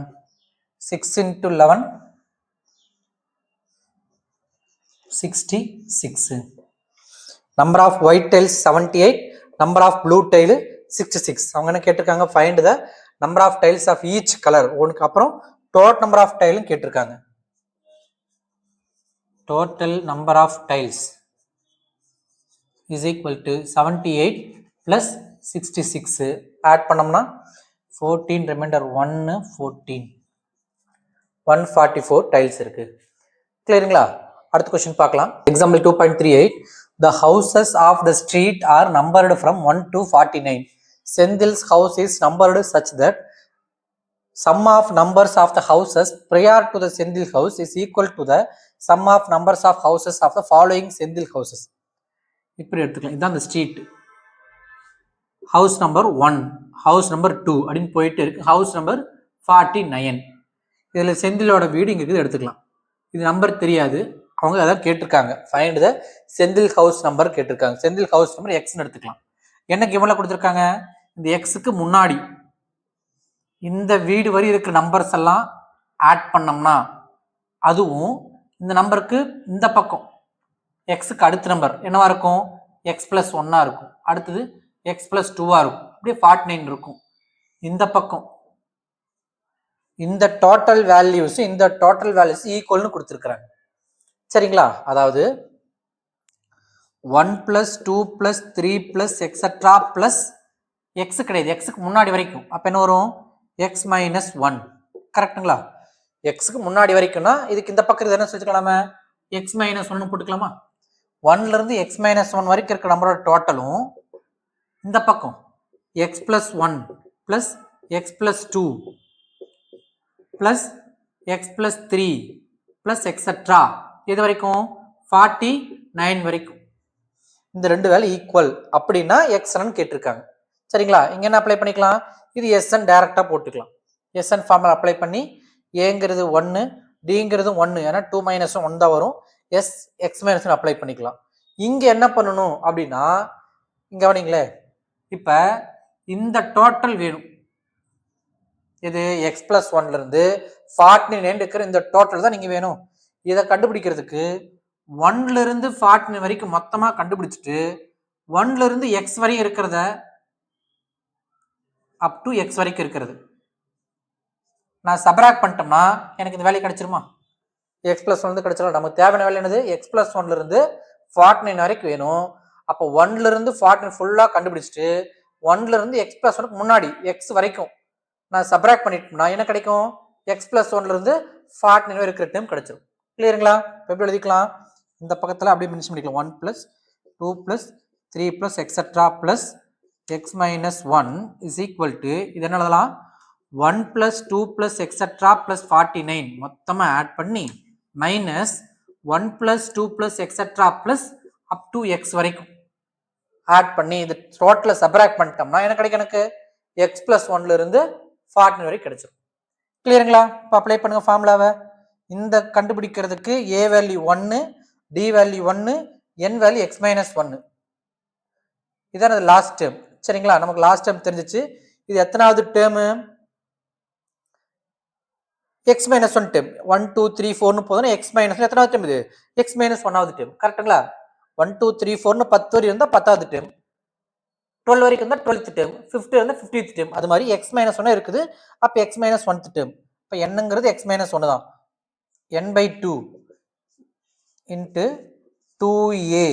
6 into 11 66. Number of white tiles 78, number of blue tile 66. அவங்க என்ன கேட்டிருக்காங்க? Find the number of tiles of each colour. ஒன்றுக்கு அப்புறம் டோட்டல் நம்பர் ஆஃப் டைலும் கேட்டிருக்காங்க. Total number of tiles is equal to 78 plus 66. Add பண்ணோம்னா 14, reminder 1, 14, 144 tiles இருக்கு. கிளியருங்களா? அடுத்த கொஸ்டின் பார்க்கலாம். Example 2.38. The houses of the street are numbered from 1 to 49. Senthil's house is numbered such that sum of numbers of the houses prior to the Senthil house is equal to the sum of numbers of houses of the following Senthil houses. இப்படி எடுத்துக்கலாம். இதுதான் அந்த street. House number 1, house number 2 அப்படின்னு போயிட்டு இருக்கு. House number 49. இதில் செந்திலோட வீடு இங்கே இருக்குது, எடுத்துக்கலாம். இது நம்பர் தெரியாது, அவங்க அதான் கேட்டிருக்காங்க. ஃபைண்ட் த செந்தில் ஹவுஸ் நம்பர் கேட்டிருக்காங்க. செந்தில் ஹவுஸ் நம்பர் எக்ஸ்ன்னு எடுத்துக்கலாம். எனக்கு எவ்வளோ கொடுத்துருக்காங்க? இந்த எக்ஸுக்கு முன்னாடி இந்த வீடு வரை இருக்கிற நம்பர்ஸ் எல்லாம் ஆட் பண்ணோம்னா அதுவும் இந்த நம்பருக்கு இந்த பக்கம் எக்ஸுக்கு அடுத்த நம்பர் என்னவா இருக்கும்? எக்ஸ் பிளஸ் 1 இருக்கும். அடுத்தது எக்ஸ் பிளஸ் 2 இருக்கும். அப்படியே 49 இருக்கும். இந்த பக்கம் இந்த டோட்டல் வேல்யூஸ் இந்த டோட்டல் வேல்யூஸ் ஈக்குவல்னு கொடுத்துருக்குறாங்க. சரிங்களா? அதாவது 1 plus 2 plus 3 plus extra plus X கிடையாது, எக்ஸுக்கு முன்னாடி வரைக்கும். அப்போ என்ன வரும்? X minus 1. கரெக்டுங்களா? எக்ஸுக்கு முன்னாடி வரைக்கும்னா இதுக்கு இந்த பக்கம் என்ன சொல்லிக்கலாமே? எக்ஸ் மைனஸ் ஒன்னு போட்டுக்கலாமா? 1ல இருந்து எக்ஸ் மைனஸ் 1 வரைக்கும் இருக்கிற நம்பரோட டோட்டலும் இந்த பக்கம் X plus 1 plus X plus 2 plus X plus 3 plus etcetera இது வரைக்கும் 49 வரைக்கும். இந்த ரெண்டு வேலை ஈக்குவல் அப்படின்னா எக்ஸ்என் கேட்டிருக்காங்க. சரிங்களா? இங்க என்ன அப்ளை பண்ணிக்கலாம்? இது எஸ்என் டைரக்டா போட்டுக்கலாம். எஸ்என் ஃபார்முலா அப்ளை பண்ணி ஏங்கிறது 1 டிங்கிறது 1 ஏன்னா 2 மைனஸ் 1 தான் வரும். எஸ் எக்ஸ் மைனஸ் அப்ளை பண்ணிக்கலாம். இங்க என்ன பண்ணணும் அப்படின்னா இங்க கவனிங்களே, இப்ப இந்த டோட்டல் வேணும். இது எக்ஸ் பிளஸ் 1ல இருந்து 49 இருக்கிற இந்த டோட்டல் தான் நீங்க வேணும். இதை கண்டுபிடிக்கிறதுக்கு 1ல இருந்து 49 வரைக்கும் மொத்தமா கண்டுபிடிச்சிட்டு 1ல இருந்து எக்ஸ் வரைக்கும் இருக்கிறத அப் டு எக்ஸ் வரைக்கும் இருக்கிறது நான் சப்ராக்ட் பண்ணிட்டோம்னா எனக்கு இந்த வேல்யூ கிடைச்சிருமா? எக்ஸ் பிளஸ் 1 கிடைச்சிடும். நமக்கு தேவையான வேல்யூ என்னது? எக்ஸ் பிளஸ் 1ல இருந்து 49 வரைக்கும் வேணும். அப்போ 1ல இருந்து 49 ஃபுல்லா கண்டுபிடிச்சிட்டு 1ல இருந்து எக்ஸ் பிளஸ் 1க்கு முன்னாடி எக்ஸ் வரைக்கும் நான் சப்ராக்ட் பண்ணிட்டோம்னா என்ன கிடைக்கும்? எக்ஸ் பிளஸ் 1ல இருந்து 49 இருக்கிற டைம் கிடைச்சிடும். கிளியருங்களா? எப்படி எழுதிக்கலாம்? இந்த பக்கத்தில் அப்படியே மென்ஷன் பண்ணிக்கலாம். 1 plus 2 plus 3 plus etcetera plus X minus 1 is equal to இது என்ன எழுதலாம்? 1 பிளஸ் 2 பிளஸ் எக்ஸெட்ரா பிளஸ் 49 மொத்தமாக ஆட் பண்ணி minus 1 plus 2 plus etcetera plus up to X வரைக்கும் ஆட் பண்ணி இது டோட்டலை சப்ராக்ட் பண்ணிட்டோம்னா என்ன கிடைக்கும்? எனக்கு எக்ஸ் பிளஸ் 1ல இருந்து 49 வரைக்கும் கிடைச்சிடும். கிளியருங்களா? இப்போ அப்ளை பண்ணுங்க ஃபார்முலாவை. இந்த கண்டுபிடிக்கிறதுக்கு A value 1 D value 1 N value X minus 1 இதான் லாஸ்ட் டேர்ம். சரிங்களா? நமக்கு லாஸ்ட் டேர்ம் தெரிஞ்சிச்சு. இது எத்தனாவது டேர்மு? X minus 1 term. 1 2 3 4னு போதும். எக்ஸ் மைனஸ் எத்தனாவது டேர்ம்? இது எக்ஸ் மைனஸ் 1வது டேர்ம். கரெக்டுங்களா? 1 2 3 4னு 10 வரை இருந்தால் 10வது டேர்ம், 12 வரைக்கும் இருந்தால் 12th டேர்ம், 50 இருந்தால் 50th டேர்ம். அது மாதிரி எக்ஸ் மைனஸ் 1 இருக்குது. அப்போ எக்ஸ் மைனஸ் 1th டேர்ம். இப்போ என்னங்கிறது எக்ஸ் மைனஸ் 1 தான். n by 2 into 2a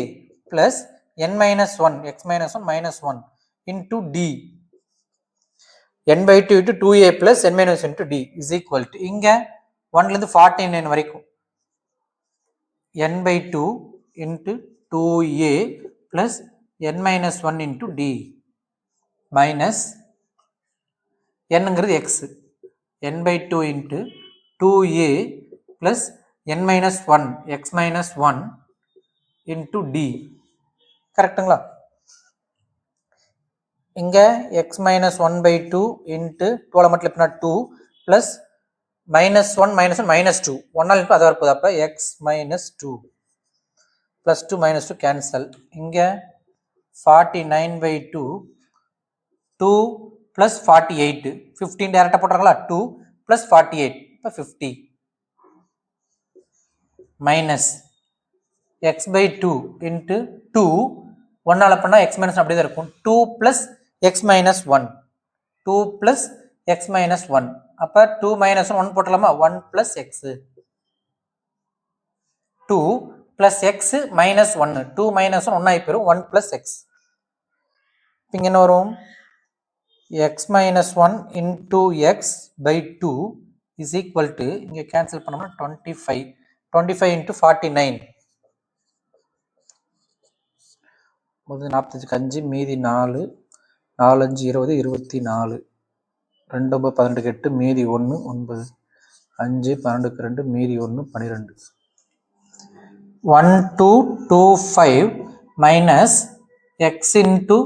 plus n minus 1 x minus 1 minus 1 into d n by 2 into 2a plus n minus 1 into d is equal to இங்க 1ல இருந்து 49 வரைக்கும் n by 2 into 2a plus n minus 1 into d minus nங்கிறது x n by 2 into 2a plus n minus 1 x minus 1 into d. கரெக்டுங்களா? இங்க x minus 1 by 2 into 12 மட்டும் இல்லைனா 2 plus minus 1 minus 1 minus 2 1ஆல் அது வரப்போகுது. அப்போ x minus 2 plus 2 minus 2 cancel. இங்க 49 by 2 2 plus 48 15 டைரக்டா போட்டுறாங்களா? 2 plus 48 இப்போ 50 minus x by 2 into 2 1ஆல் பண்ணால் x minus அப்படியே தான் இருக்கும். 2 plus x minus 1 2 plus x minus 1 அப்போ 2 minus 1 போட்டலாமா? 1 plus x 2 plus x minus 1 2 minus 1 ஒன்றா போயிடும் 1 plus x. இங்கே என்ன வரும்? x minus 1 into x by 2 is equal to இங்கே கேன்சல் பண்ணோம்னா 25 into 49 முதல் 45 5 மீதி 4 4 5 20 24 2 9 12 8 மீதி 1 9 5 12 2 மீதி 1 12 1 2 2 5 minus x into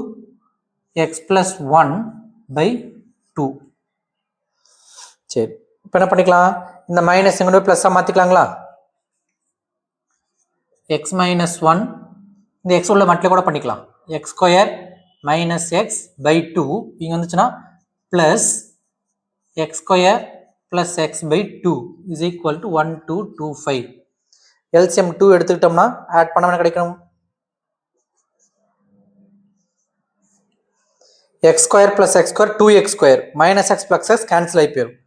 x plus 1 by 2. சரி, இப்போ என்ன பண்ணிக்கலாம்? இந்த மைனஸ் எங்கே ப்ளஸ்ஸாக மாற்றிக்கலாங்களா? x minus 1 இந்த x உள்ள மட்டும் கூட பண்ணிக்கலாம். x square minus x by 2 இங்கே வந்துச்சுன்னா plus x square plus x by 2 is equal to 1 2 2 5. LCM 2 எடுத்துக்கிட்டோம்னா ஆட் பண்ண கிடைக்கும் x square plus x square 2x square minus x plus x cancel ஆகி போயிடும்.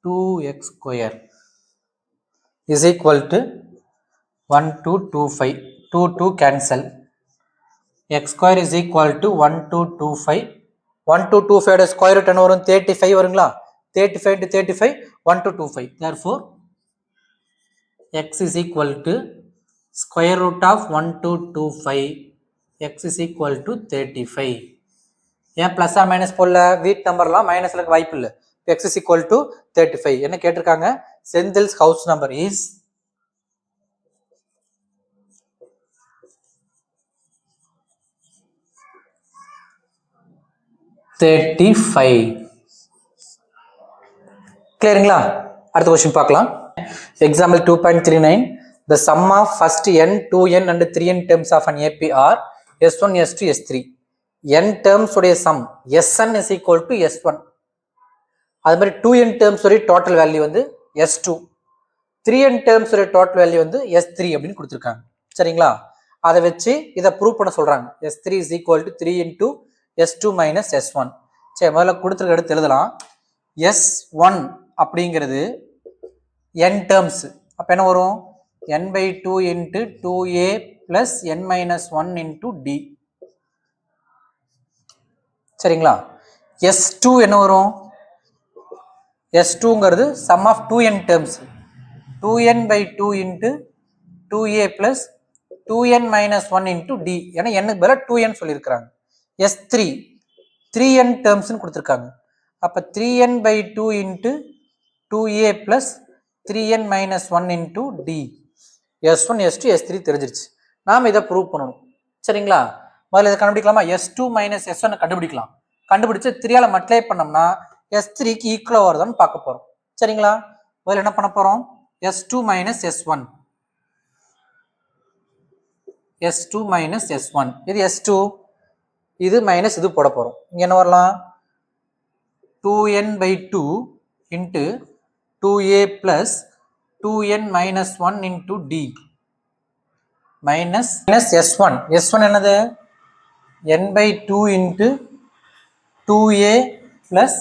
2x square is equal to 1 2 2 5 2 2 cancel. x square is equal to 1 2 2 5 1 2 2 5 square root என்ன வரும்? 35 வருங்களா? 35 to 35 1 2 2 5. Therefore x is equal to square root of 1225 x is equal to 35. ஏன் plus R minus போடல? வீட் நம்பர்லாம் மைனஸ்ல வாய்ப்பு இல்லை. x is equal to 35. என்ன கேட்டிருக்காங்க? Senthil's house number is 35. கிளியருங்களா? அடுத்த கொஸ்டின் பார்க்கலாம். Example 2.39. The sum of first n, 2n and 3n terms of an AP are S1, S2, S3. n terms உடைய some Sn is equal to S1. அது மாதிரி 2n terms உடைய total value வந்து S2. 3n terms உடைய total value வந்து S3 அப்படின்னு கொடுத்துருக்காங்க. சரிங்களா? அதை வச்சு இதை ப்ரூவ் பண்ண சொல்றாங்க. S3 is equal to 3 into S2 minus S1. சரி, முதல்ல கொடுத்துருக்க எடுத்து எழுதலாம். S1 அப்படிங்கிறது n terms. அப்போ என்ன வரும்? n by 2 into 2a plus n minus 1 into d. சரிங்களா? S2 என்ன வரும்? S2ங்கிறது sum of 2n terms. 2n by 2 into 2a plus 2n minus 1 into d. ஏன்னா n பதிலா 2n சொல்லியிருக்கிறாங்க. S3 3n termsன்னு கொடுத்துருக்காங்க. அப்போ 3n by 2 into 2a plus 3n minus 1 into d. S1, S2, S3 தெரிஞ்சிருச்சு. நாம் இதை ப்ரூவ் பண்ணணும். சரிங்களா? முதல்ல இதை கண்டுபிடிக்கலாமா? S2 minus S1 கண்டுபிடிக்கலாம். கண்டுபிடிச்சு 3ஆல மல்டிப்ளை பண்ணோம்னா S3க்கு ஈக்குவலாக வருதான்னு பார்க்க போகிறோம். சரிங்களா? முதல்ல என்ன பண்ண போகிறோம்? S2 minus S1. S2 minus S1. இது S2, இது மைனஸ் இது போட போகிறோம். இங்கே என்ன வரலாம்? 2n by 2 into 2a plus 2n minus 1 into d minus S1. S1 என்னது? n by 2 into 2a plus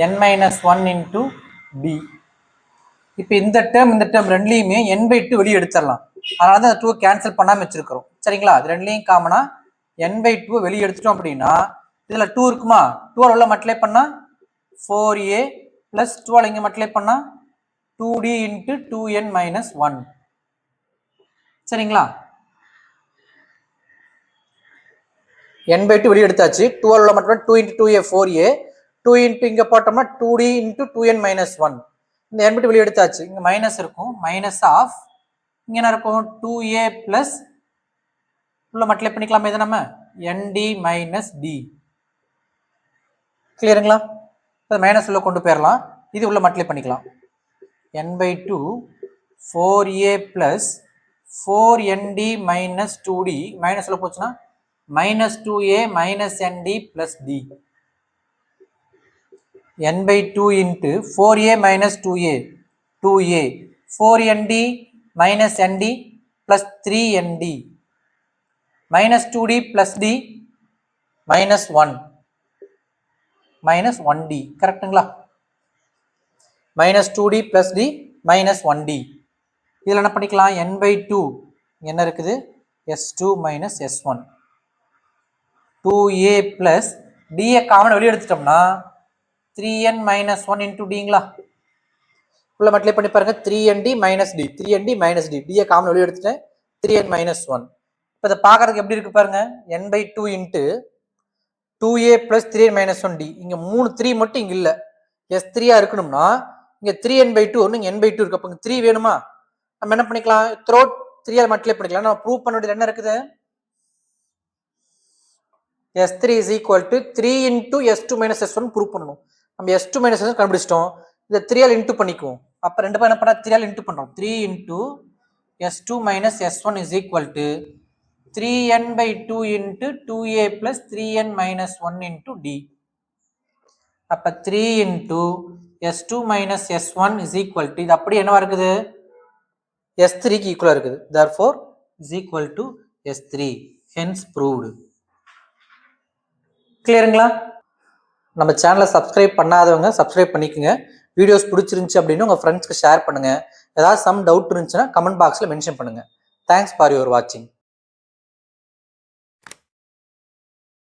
n minus 1 into d. இப்போ இந்த டேர்ம் ரெண்டுலையுமே n by 2 வெளியே எடுத்துடலாம். அதனால தான் 2 கேன்சல் பண்ணாமல் வச்சிருக்கிறோம். சரிங்களா? அது ரெண்டுலையும் காமனா n by 2 வெளியே எடுத்துட்டோம் அப்படின்னா இதில் 2 இருக்குமா? 2 உள்ள மல்டிப்ளை பண்ணா 4a plus 12 இங்கே மல்டிப்ளை பண்ணா 2d into 2n minus 1. சரிங்களா? n by 2 வெளியே எடுத்தாச்சு. 12 உள்ள மட்டும் 2 into 2a 4a, 2 into இங்கே போட்டோம்னா 2d into 2n minus 1. இந்த n by 2 வெளியே எடுத்தாச்சு. இங்கே மைனஸ் இருக்கும். மைனஸ் ஆஃப் இங்கே என்ன இருக்கும்? 2a plus உள்ள மல்டிப்ளை பண்ணிக்கலாமா? இது நம்ம nd minus d. கிளியருங்களா? மைனஸ் உள்ள கொண்டு போயிடலாம். இது உள்ள மல்டிப்ளை பண்ணிக்கலாம். n by 2 4a plus 4nd minus 2d minus உள்ள போச்சுன்னா minus 2a minus nd plus d. n by 2 into 4a minus 2a 2a 4nd minus nd plus 3nd minus 2d plus d minus 1 minus 1d. கரெக்டுங்களா? minus 2d plus d minus 1d. இதில் என்ன பண்ணிக்கலாம்? n by 2 என்ன இருக்குது? S2 minus S1. 2a plus d common வெளியே எடுத்துட்டோம்னா 3n minus 1 into dங்களா? உள்ள multiply பண்ணி பாருங்க. 3nd minus d 3nd minus d d common வெளியே எடுத்துட்டேன். 3n minus 1. இப்போ இதை பார்க்கறதுக்கு எப்படி இருக்கு பாருங்க. n by 2 into 2a plus 3n minus 1d. இங்கே 3 மட்டும் இங்கே இல்லை. S3 இருக்கணும்னா இங்கே 3n by 2 ஒன்று n by 2 இருக்கு. அப்போ இங்கே 3 வேணுமா? நம்ம என்ன பண்ணிக்கலாம்? த்ரோட் 3ஆல் மல்டிப்ளை பண்ணிக்கலாம். நம்ம ப்ரூவ் பண்ண வேண்டியது என்ன இருக்குது? S3 is equal to 3 into S2 minus S1 prove பண்ணணும். நம்ம S2 minus S1 கண்டுபிடிச்சிட்டோம். இதை 3ஆல் இன்ட்டு பண்ணிக்குவோம். அப்போ ரெண்டு பேர் என்ன பண்ணா 3ஆல் இன்ட்டு பண்ணுறோம். 3 into S2 minus S1 is equal to 3n by 2 into 2a plus 3n minus 1 into d. அப்போ 3 into S2 minus S1 is equal to இது அப்படி என்னவா இருக்குது? S3க்கு ஈக்குவலாக இருக்குது. therefore is equal to S3. hence proved. கிளியருங்களா? நம்ம சேனலை சப்ஸ்கிரைப் பண்ணாதவங்க சப்ஸ்கிரைப் பண்ணிக்கோங்க. வீடியோஸ் பிடிச்சிருந்துச்சு அப்படின்னு உங்கள் ஃப்ரெண்ட்ஸ்க்கு ஷேர் பண்ணுங்கள். ஏதாவது சம் டவுட் இருந்துச்சுன்னா கமெண்ட் பாக்ஸில் மென்ஷன் பண்ணுங்கள். தேங்க்ஸ் ஃபார் யுவர் வாட்சிங்.